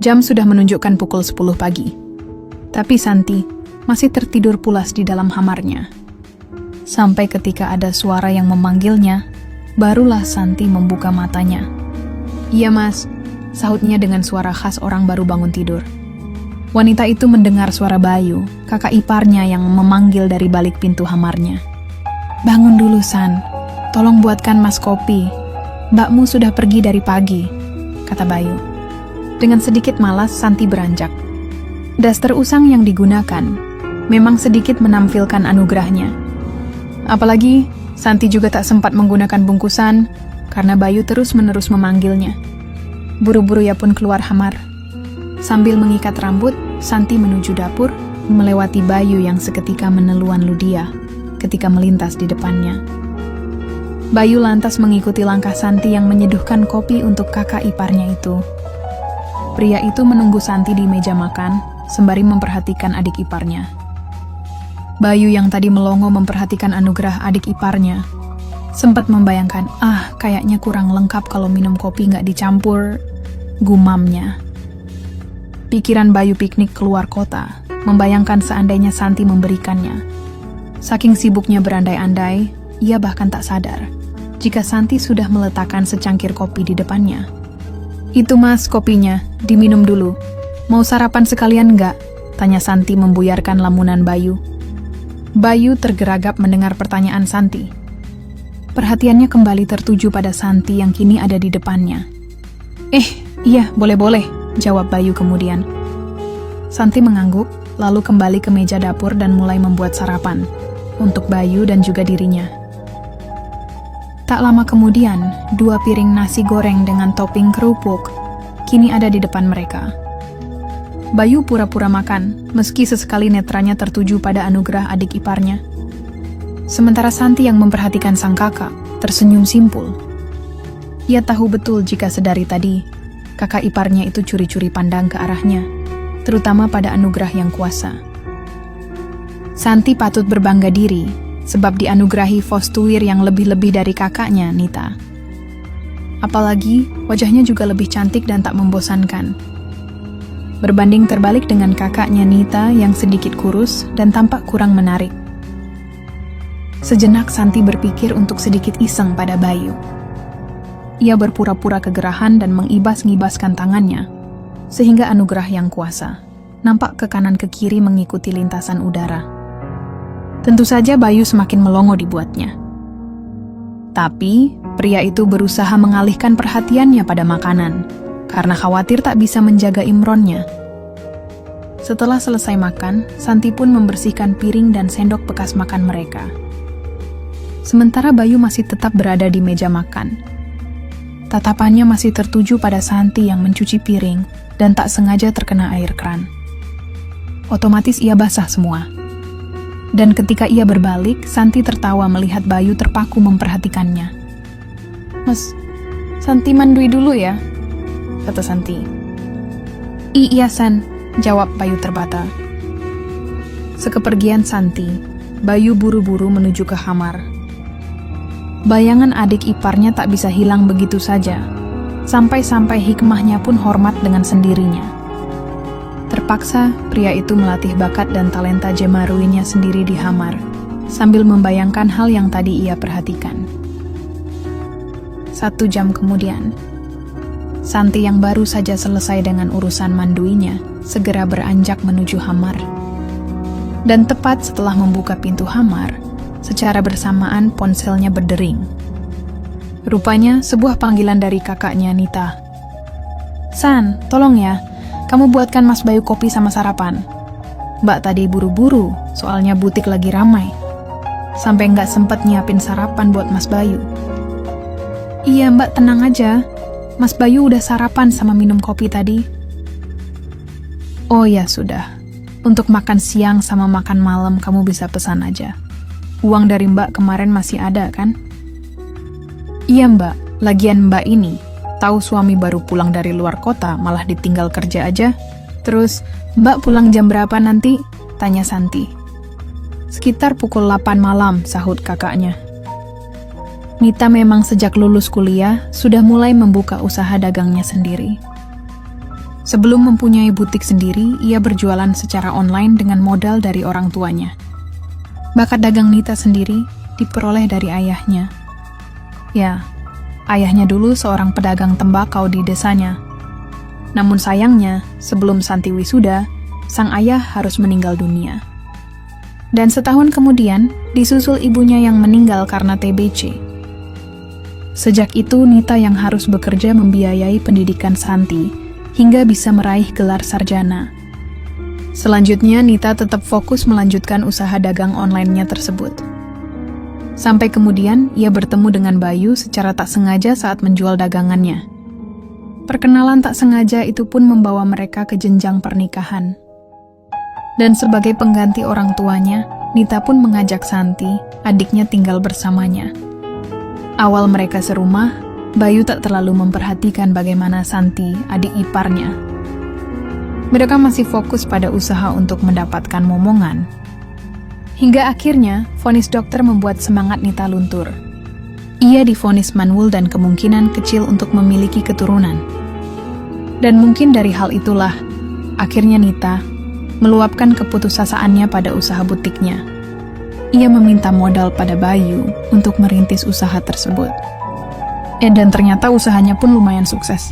Jam sudah menunjukkan pukul 10 pagi. Tapi Santi masih tertidur pulas di dalam hamarnya. Sampai ketika ada suara yang memanggilnya, barulah Santi membuka matanya. "Iya mas," sahutnya dengan suara khas orang baru bangun tidur. Wanita itu mendengar suara Bayu, kakak iparnya yang memanggil dari balik pintu hamarnya. "Bangun dulu San, tolong buatkan mas kopi. Mbakmu sudah pergi dari pagi," kata Bayu. Dengan sedikit malas Santi beranjak. Daster usang yang digunakan memang sedikit menampilkan anugerahnya. Apalagi Santi juga tak sempat menggunakan bungkusan karena Bayu terus-menerus memanggilnya. Buru-buru ia pun keluar hamar. Sambil mengikat rambut, Santi menuju dapur, melewati Bayu yang seketika meneluan Ludia ketika melintas di depannya. Bayu lantas mengikuti langkah Santi yang menyeduhkan kopi untuk kakak iparnya itu. Pria itu menunggu Santi di meja makan, sembari memperhatikan adik iparnya. Bayu yang tadi melongo memperhatikan anugerah adik iparnya, sempat membayangkan, kayaknya kurang lengkap kalau minum kopi nggak dicampur, gumamnya. Pikiran Bayu piknik keluar kota, membayangkan seandainya Santi memberikannya. Saking sibuknya berandai-andai, ia bahkan tak sadar jika Santi sudah meletakkan secangkir kopi di depannya. "Itu mas, kopinya, diminum dulu. Mau sarapan sekalian nggak?" tanya Santi membuyarkan lamunan Bayu. Bayu tergeragap mendengar pertanyaan Santi. Perhatiannya kembali tertuju pada Santi yang kini ada di depannya. Iya, boleh-boleh," jawab Bayu kemudian. Santi mengangguk, lalu kembali ke meja dapur dan mulai membuat sarapan untuk Bayu dan juga dirinya. Tak lama kemudian, 2 piring nasi goreng dengan topping kerupuk kini ada di depan mereka. Bayu pura-pura makan, meski sesekali netranya tertuju pada anugerah adik iparnya. Sementara Santi yang memperhatikan sang kakak, tersenyum simpul. Ia tahu betul jika sedari tadi, kakak iparnya itu curi-curi pandang ke arahnya, terutama pada anugerah yang kuasa. Santi patut berbangga diri, sebab dianugerahi fostuwir yang lebih-lebih dari kakaknya, Nita. Apalagi, wajahnya juga lebih cantik dan tak membosankan. Berbanding terbalik dengan kakaknya Nita yang sedikit kurus dan tampak kurang menarik. Sejenak Santi berpikir untuk sedikit iseng pada Bayu. Ia berpura-pura kegerahan dan mengibas-ngibaskan tangannya, sehingga anugerah yang kuasa nampak ke kanan ke kiri mengikuti lintasan udara. Tentu saja Bayu semakin melongo dibuatnya. Tapi, pria itu berusaha mengalihkan perhatiannya pada makanan, karena khawatir tak bisa menjaga imronnya. Setelah selesai makan, Santi pun membersihkan piring dan sendok bekas makan mereka. Sementara Bayu masih tetap berada di meja makan. Tatapannya masih tertuju pada Santi yang mencuci piring dan tak sengaja terkena air keran. Otomatis ia basah semua. Dan ketika ia berbalik, Santi tertawa melihat Bayu terpaku memperhatikannya. "Mas, Santi mandui dulu ya," kata Santi. "Iya San," jawab Bayu terbata. Sekepergian Santi, Bayu buru-buru menuju ke hamar. Bayangan adik iparnya tak bisa hilang begitu saja, sampai-sampai hikmahnya pun hormat dengan sendirinya. Terpaksa, pria itu melatih bakat dan talenta Jemaruinnya sendiri di hamar, sambil membayangkan hal yang tadi ia perhatikan. 1 jam kemudian, Santi yang baru saja selesai dengan urusan manduinya, segera beranjak menuju hamar. Dan tepat setelah membuka pintu hamar, secara bersamaan ponselnya berdering. Rupanya sebuah panggilan dari kakaknya Nita. "San, tolong ya, kamu buatkan Mas Bayu kopi sama sarapan. Mbak tadi buru-buru, soalnya butik lagi ramai. Sampai nggak sempet nyiapin sarapan buat Mas Bayu." "Iya Mbak, tenang aja. Mas Bayu udah sarapan sama minum kopi tadi." "Oh ya sudah, untuk makan siang sama makan malam kamu bisa pesan aja. Uang dari Mbak kemarin masih ada kan?" "Iya Mbak, lagian Mbak ini tahu suami baru pulang dari luar kota malah ditinggal kerja aja. Terus Mbak pulang jam berapa nanti?" tanya Santi. "Sekitar pukul 8 malam," sahut kakaknya. Nita memang sejak lulus kuliah sudah mulai membuka usaha dagangnya sendiri. Sebelum mempunyai butik sendiri, ia berjualan secara online dengan modal dari orang tuanya. Bakat dagang Nita sendiri diperoleh dari ayahnya. Ya, ayahnya dulu seorang pedagang tembakau di desanya. Namun sayangnya, sebelum Santi wisuda, sang ayah harus meninggal dunia. Dan setahun kemudian, disusul ibunya yang meninggal karena TBC. Sejak itu, Nita yang harus bekerja membiayai pendidikan Santi, hingga bisa meraih gelar sarjana. Selanjutnya, Nita tetap fokus melanjutkan usaha dagang online-nya tersebut. Sampai kemudian, ia bertemu dengan Bayu secara tak sengaja saat menjual dagangannya. Perkenalan tak sengaja itu pun membawa mereka ke jenjang pernikahan. Dan sebagai pengganti orang tuanya, Nita pun mengajak Santi, adiknya tinggal bersamanya. Awal mereka serumah, Bayu tak terlalu memperhatikan bagaimana Santi, adik iparnya. Mereka masih fokus pada usaha untuk mendapatkan momongan. Hingga akhirnya, vonis dokter membuat semangat Nita luntur. Ia divonis manwul dan kemungkinan kecil untuk memiliki keturunan. Dan mungkin dari hal itulah, akhirnya Nita meluapkan keputusasaannya pada usaha butiknya. Ia meminta modal pada Bayu untuk merintis usaha tersebut. Dan ternyata usahanya pun lumayan sukses.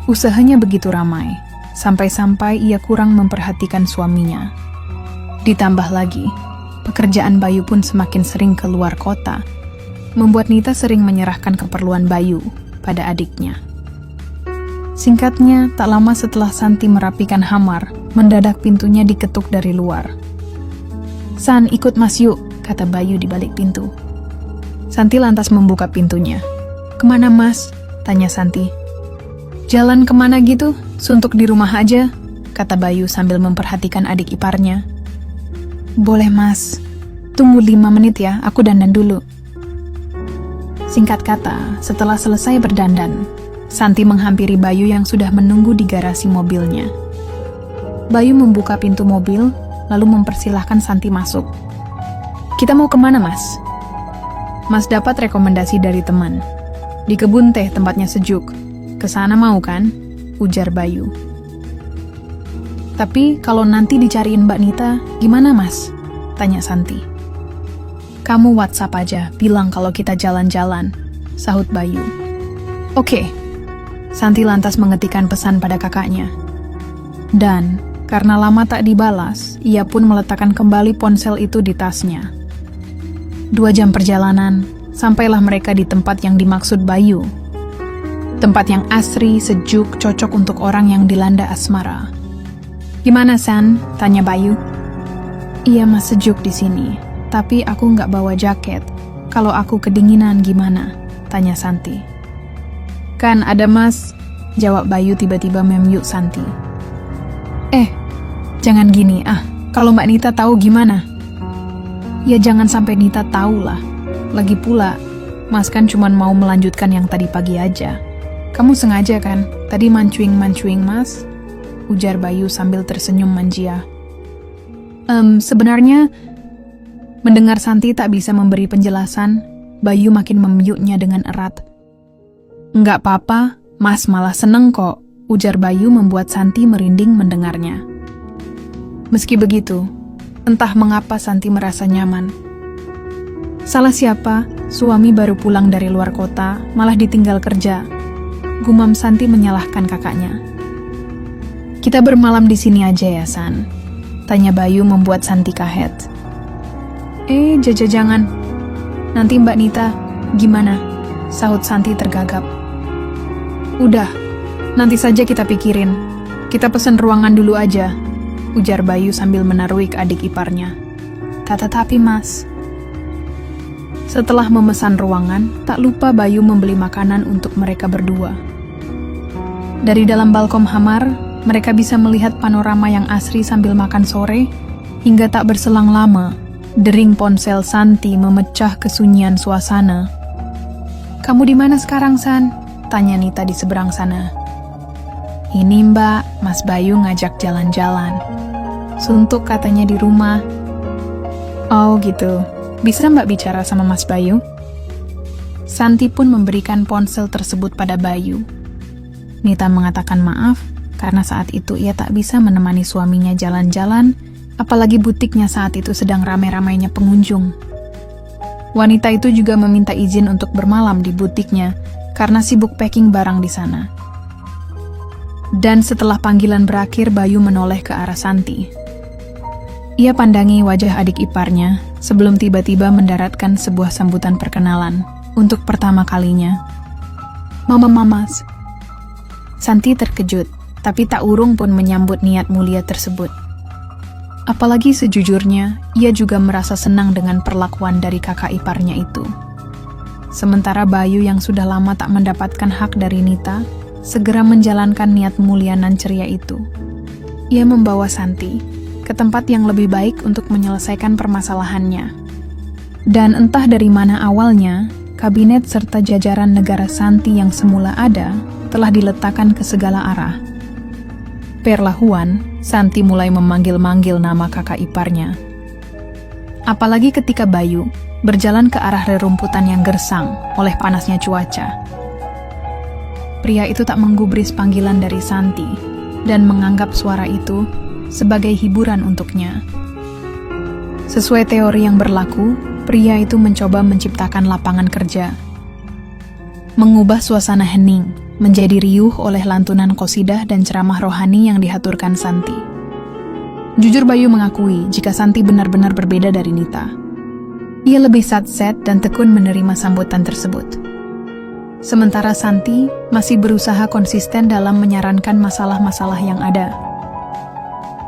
Usahanya begitu ramai, sampai-sampai ia kurang memperhatikan suaminya. Ditambah lagi, pekerjaan Bayu pun semakin sering keluar kota, membuat Nita sering menyerahkan keperluan Bayu pada adiknya. Singkatnya, tak lama setelah Santi merapikan hamar, mendadak pintunya diketuk dari luar. "San, ikut Mas yuk," kata Bayu di balik pintu. Santi lantas membuka pintunya. "Kemana Mas?" tanya Santi. "Jalan kemana gitu? Suntuk di rumah aja," kata Bayu sambil memperhatikan adik iparnya. "Boleh Mas, tunggu 5 menit ya, aku dandan dulu." Singkat kata, setelah selesai berdandan, Santi menghampiri Bayu yang sudah menunggu di garasi mobilnya. Bayu membuka pintu mobil, lalu mempersilahkan Santi masuk. "Kita mau kemana Mas?" "Mas dapat rekomendasi dari teman. Di kebun teh tempatnya sejuk. Kesana mau kan?" ujar Bayu. "Tapi kalau nanti dicariin Mbak Nita, gimana Mas?" tanya Santi. "Kamu WhatsApp aja, bilang kalau kita jalan-jalan," sahut Bayu. "Oke." Santi lantas mengetikkan pesan pada kakaknya. Dan karena lama tak dibalas, ia pun meletakkan kembali ponsel itu di tasnya. 2 jam perjalanan, sampailah mereka di tempat yang dimaksud Bayu. Tempat yang asri, sejuk, cocok untuk orang yang dilanda asmara. "Gimana San?" tanya Bayu. "Iya Mas, sejuk di sini, tapi aku nggak bawa jaket. Kalau aku kedinginan gimana?" tanya Santi. "Kan ada Mas," jawab Bayu tiba-tiba memyuk Santi. Jangan gini, kalau Mbak Nita tahu gimana?" "Ya jangan sampai Nita tahu lah. Lagi pula, Mas kan cuma mau melanjutkan yang tadi pagi aja. Kamu sengaja kan, tadi mancuing-mancuing Mas?" ujar Bayu sambil tersenyum manja. Sebenarnya, mendengar Santi tak bisa memberi penjelasan, Bayu makin memyuknya dengan erat. "Nggak apa-apa, Mas malah seneng kok," ujar Bayu membuat Santi merinding mendengarnya. Meski begitu, entah mengapa Santi merasa nyaman. Salah siapa, suami baru pulang dari luar kota, malah ditinggal kerja. Gumam Santi menyalahkan kakaknya. "Kita bermalam di sini aja ya, San?" tanya Bayu membuat Santi kaget. Jangan. Nanti Mbak Nita, gimana?" sahut Santi tergagap. "Udah, nanti saja kita pikirin. Kita pesen ruangan dulu aja," ujar Bayu sambil menaruik adik iparnya. "Tapi Mas." Setelah memesan ruangan, tak lupa Bayu membeli makanan untuk mereka berdua. Dari dalam balkon hamar, mereka bisa melihat panorama yang asri sambil makan sore, hingga tak berselang lama, dering ponsel Santi memecah kesunyian suasana. "Kamu di mana sekarang, San?" tanya Nita di seberang sana. "Ini Mbak, Mas Bayu ngajak jalan-jalan. Suntuk katanya di rumah." "Oh gitu, bisa Mbak bicara sama Mas Bayu?" Santi pun memberikan ponsel tersebut pada Bayu. Nita mengatakan maaf karena saat itu ia tak bisa menemani suaminya jalan-jalan, apalagi butiknya saat itu sedang ramai-ramainya pengunjung. Wanita itu juga meminta izin untuk bermalam di butiknya karena sibuk packing barang di sana. Dan setelah panggilan berakhir, Bayu menoleh ke arah Santi. Ia pandangi wajah adik iparnya sebelum tiba-tiba mendaratkan sebuah sambutan perkenalan untuk pertama kalinya. "Mama Mamas." Santi terkejut, tapi tak urung pun menyambut niat mulia tersebut. Apalagi sejujurnya, ia juga merasa senang dengan perlakuan dari kakak iparnya itu. Sementara Bayu yang sudah lama tak mendapatkan hak dari Nita, segera menjalankan niat mulia nan ceria itu. Ia membawa Santi ke tempat yang lebih baik untuk menyelesaikan permasalahannya. Dan entah dari mana awalnya, kabinet serta jajaran negara Santi yang semula ada telah diletakkan ke segala arah. Perlahan, Santi mulai memanggil-manggil nama kakak iparnya. Apalagi ketika Bayu berjalan ke arah rerumputan yang gersang oleh panasnya cuaca. Pria itu tak menggubris panggilan dari Santi dan menganggap suara itu sebagai hiburan untuknya. Sesuai teori yang berlaku, pria itu mencoba menciptakan lapangan kerja, mengubah suasana hening menjadi riuh oleh lantunan qosidah dan ceramah rohani yang dihaturkan Santi. Jujur Bayu mengakui jika Santi benar-benar berbeda dari Nita. Ia lebih satset dan tekun menerima sambutan tersebut. Sementara Santi masih berusaha konsisten dalam menyarankan masalah-masalah yang ada.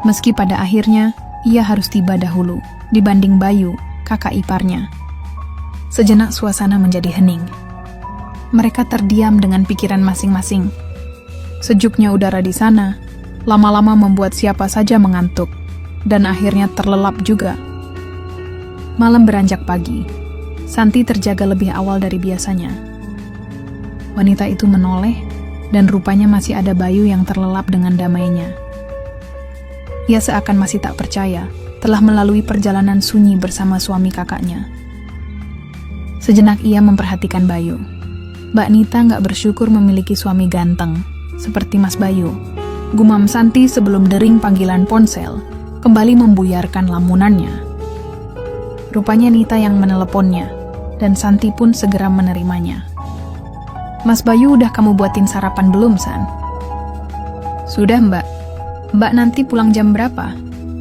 Meski pada akhirnya, ia harus tiba dahulu dibanding Bayu, kakak iparnya. Sejenak suasana menjadi hening. Mereka terdiam dengan pikiran masing-masing. Sejuknya udara di sana lama-lama membuat siapa saja mengantuk dan akhirnya terlelap juga. Malam beranjak pagi. Santi terjaga lebih awal dari biasanya. Wanita itu menoleh dan rupanya masih ada Bayu yang terlelap dengan damainya. Ia seakan masih tak percaya telah melalui perjalanan sunyi bersama suami kakaknya. Sejenak ia memperhatikan Bayu. Mbak Nita nggak bersyukur memiliki suami ganteng, seperti Mas Bayu. Gumam Santi sebelum dering panggilan ponsel, kembali membuyarkan lamunannya. Rupanya Nita yang meneleponnya, dan Santi pun segera menerimanya. "Mas Bayu udah kamu buatin sarapan belum, San?" "Sudah, Mbak. Mbak nanti pulang jam berapa?"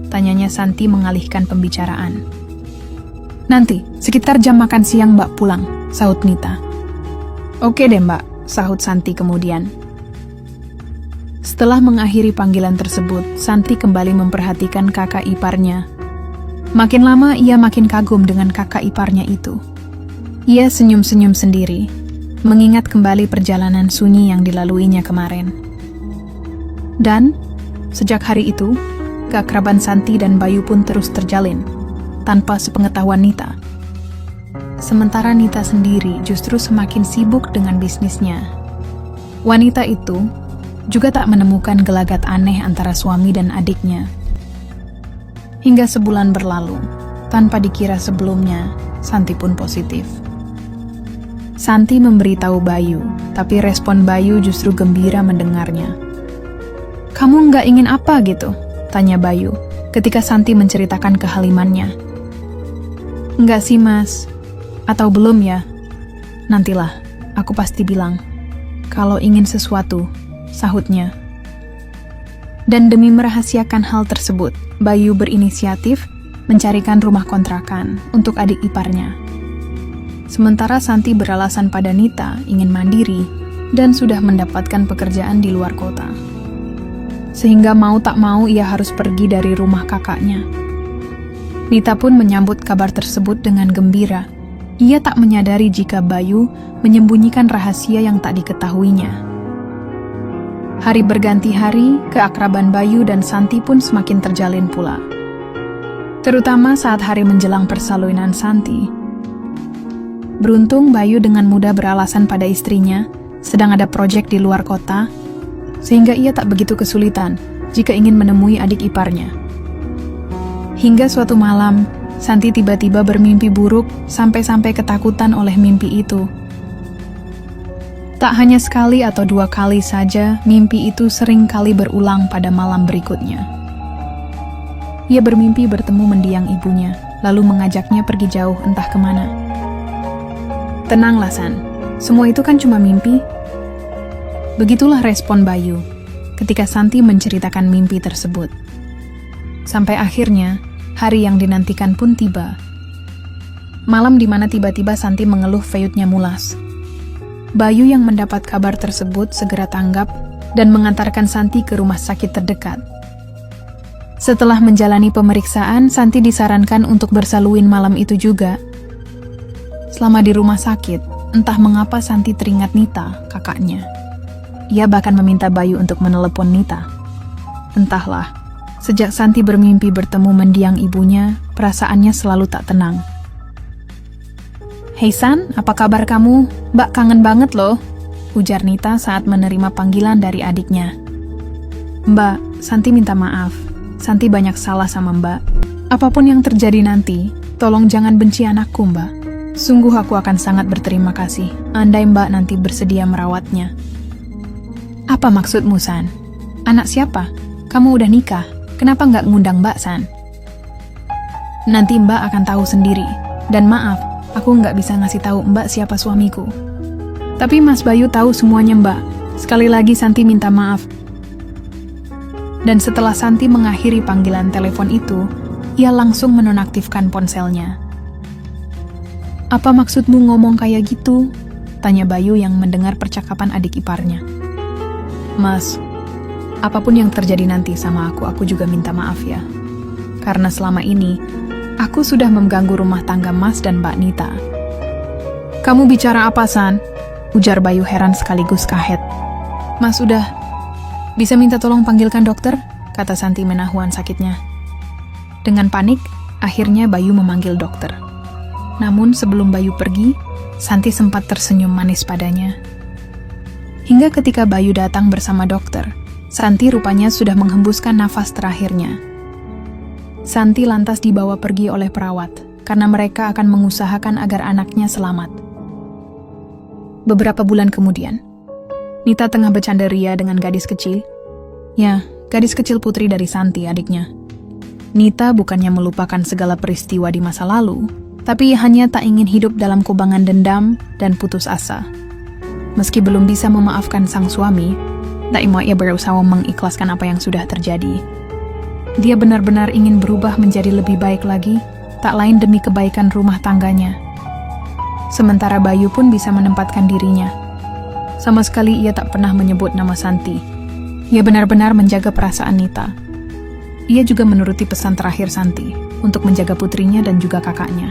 tanyanya Santi mengalihkan pembicaraan. "Nanti, sekitar jam makan siang Mbak pulang," sahut Nita. "Oke deh Mbak," sahut Santi kemudian. Setelah mengakhiri panggilan tersebut, Santi kembali memperhatikan kakak iparnya. Makin lama ia makin kagum dengan kakak iparnya itu. Ia senyum-senyum sendiri, mengingat kembali perjalanan sunyi yang dilaluinya kemarin. Dan, sejak hari itu, keakraban Santi dan Bayu pun terus terjalin, tanpa sepengetahuan Nita. Sementara Nita sendiri justru semakin sibuk dengan bisnisnya. Wanita itu juga tak menemukan gelagat aneh antara suami dan adiknya. Hingga sebulan berlalu, tanpa dikira sebelumnya, Santi pun positif. Santi memberitahu Bayu, tapi respon Bayu justru gembira mendengarnya. "Kamu nggak ingin apa gitu?" tanya Bayu, ketika Santi menceritakan kehalimannya. "Nggak sih Mas. Atau belum ya? Nantilah, aku pasti bilang. Kalau ingin sesuatu," sahutnya. Dan demi merahasiakan hal tersebut, Bayu berinisiatif mencarikan rumah kontrakan untuk adik iparnya. Sementara Santi beralasan pada Nita ingin mandiri dan sudah mendapatkan pekerjaan di luar kota. Sehingga mau tak mau ia harus pergi dari rumah kakaknya. Nita pun menyambut kabar tersebut dengan gembira. Ia tak menyadari jika Bayu menyembunyikan rahasia yang tak diketahuinya. Hari berganti hari, keakraban Bayu dan Santi pun semakin terjalin pula. Terutama saat hari menjelang persalinan Santi. Beruntung Bayu dengan mudah beralasan pada istrinya sedang ada proyek di luar kota, sehingga ia tak begitu kesulitan jika ingin menemui adik iparnya. Hingga suatu malam, Santi tiba-tiba bermimpi buruk sampai-sampai ketakutan oleh mimpi itu. Tak hanya sekali atau 2 kali saja, mimpi itu sering kali berulang pada malam berikutnya. Ia bermimpi bertemu mendiang ibunya, lalu mengajaknya pergi jauh entah kemana. Tenanglah San, semua itu kan cuma mimpi. Begitulah respon Bayu ketika Santi menceritakan mimpi tersebut. Sampai akhirnya, hari yang dinantikan pun tiba. Malam di mana tiba-tiba Santi mengeluh veyutnya mulas. Bayu yang mendapat kabar tersebut segera tanggap dan mengantarkan Santi ke rumah sakit terdekat. Setelah menjalani pemeriksaan, Santi disarankan untuk bersaluin malam itu juga. Selama di rumah sakit, entah mengapa Santi teringat Nita, kakaknya. Ia bahkan meminta Bayu untuk menelepon Nita. Entahlah, sejak Santi bermimpi bertemu mendiang ibunya, perasaannya selalu tak tenang. "Hei San, apa kabar kamu? Mbak kangen banget loh," ujar Nita saat menerima panggilan dari adiknya. "Mbak, Santi minta maaf. Santi banyak salah sama Mbak. Apapun yang terjadi nanti, tolong jangan benci anakku, Mbak. Sungguh aku akan sangat berterima kasih, andai Mbak nanti bersedia merawatnya." "Apa maksudmu, San? Anak siapa? Kamu udah nikah, kenapa nggak ngundang Mbak, San?" "Nanti Mbak akan tahu sendiri. Dan maaf, aku nggak bisa ngasih tahu Mbak siapa suamiku. Tapi Mas Bayu tahu semuanya, Mbak. Sekali lagi Santi minta maaf." Dan setelah Santi mengakhiri panggilan telepon itu, ia langsung menonaktifkan ponselnya. "Apa maksudmu ngomong kayak gitu?" tanya Bayu yang mendengar percakapan adik iparnya. "Mas, apapun yang terjadi nanti sama aku juga minta maaf ya. Karena selama ini, aku sudah mengganggu rumah tangga Mas dan Mbak Nita." "Kamu bicara apa, San?" ujar Bayu heran sekaligus kaget. "Mas udah, bisa minta tolong panggilkan dokter?" kata Santi menahan sakitnya. Dengan panik, akhirnya Bayu memanggil dokter. Namun sebelum Bayu pergi, Santi sempat tersenyum manis padanya. Hingga ketika Bayu datang bersama dokter, Santi rupanya sudah menghembuskan nafas terakhirnya. Santi lantas dibawa pergi oleh perawat, karena mereka akan mengusahakan agar anaknya selamat. Beberapa bulan kemudian, Nita tengah bercanda ria dengan gadis kecil. Ya, gadis kecil putri dari Santi, adiknya. Nita bukannya melupakan segala peristiwa di masa lalu, tapi hanya tak ingin hidup dalam kubangan dendam dan putus asa. Meski belum bisa memaafkan sang suami, tak mau ia berusaha mengikhlaskan apa yang sudah terjadi. Dia benar-benar ingin berubah menjadi lebih baik lagi, tak lain demi kebaikan rumah tangganya. Sementara Bayu pun bisa menempatkan dirinya. Sama sekali ia tak pernah menyebut nama Santi. Ia benar-benar menjaga perasaan Nita. Ia juga menuruti pesan terakhir Santi untuk menjaga putrinya dan juga kakaknya.